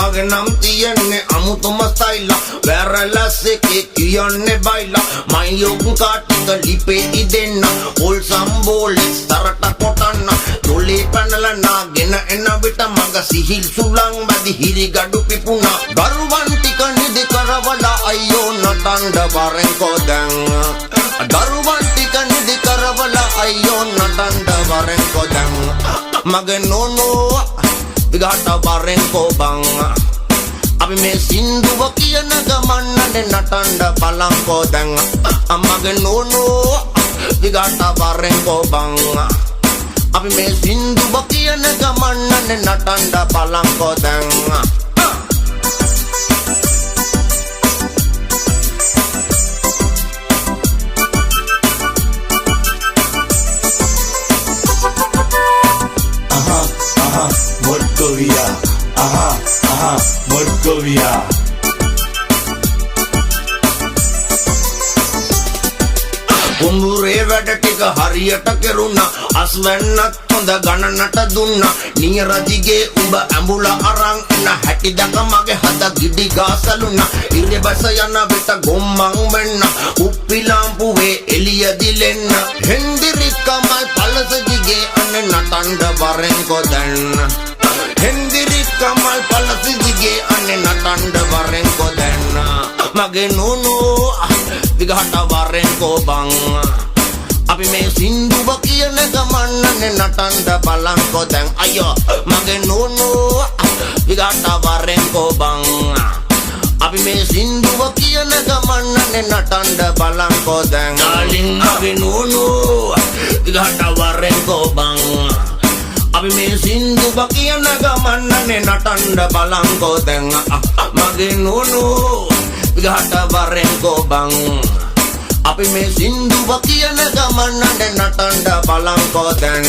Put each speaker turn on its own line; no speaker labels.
මගේ නම් තියන්නේ අමුතුම ස්ටයිල් වැරලස් එකේ කියන්නේ බයිලා මයියොක් කාටික ලිපේ දෙන්න පොල් සම්බෝලෙක් තරට කොටන්න තොලේ පැනලා නාගෙන එන විට මග සිහිල් සුලං බදි හිරි ගඩු පිපුණා දරුවන් ටික නිදි කරවලා අයියෝ නටන්න වරෙන්කෝ දැන් දරුවන් ටික නිදි කරවලා අයියෝ නටන්න වරෙන්කෝ දැන් මගේ නෝනෝ විගහට වරෙන්කෝ බං අපි මේ සින්දුව කියන ගමන්නට නටන්න බලංකෝ දැන් අම්මගේ නෝනෝ විගහට වරෙන්කෝ බං අපි මේ සින්දුව කියන ගමන්නට නටන්න බලංකෝ දැන්
Mordovia, Mordovia.
කුඹුරේ වැඩ ටික හරියට කෙරුණා අස්වැන්නත් හොඳ ගණනට දුන්නා නියරදිගේ උඹ ඇඹුලා අරන් එන හැටි දැක මගේ හද ගිඩි ගාසලුණා ඉරිබස යන විට ගොම්මන් වෙන්න උප්පිලාම්පුවේ එළිය දිලෙන්න හෙන්දිරි කමල් පලසදිගේ අනේ නටන්න වරෙන්කෝ දැන් හෙන්දිරි කමල් පලසදිගේ අනේ නටන්න වරෙන්කෝ දැන් මගේ නෝනෝ විගහට වරෙන්කෝ බං අපි මේ සින්දුව කියන ගමන්නනේ නටන්න බලංකෝ දැන් අයියෝ මගේ නෝනෝ විගහට වරෙන්කෝ බං අපි මේ සින්දුව කියන ගමන්නනේ නටන්න බලංකෝ දැන් ඩාලින් මගේ නෝනෝ විගහට වරෙන්කෝ බං අපි මේ සින්දුව කියන ගමන්නනේ නටන්න බලංකෝ දැන් මගේ නෝනෝ විගහට වරෙන්කෝ බං අපි මේ සින්දුව කියන ගමන්නට නටන්න බලංකෝ දැන්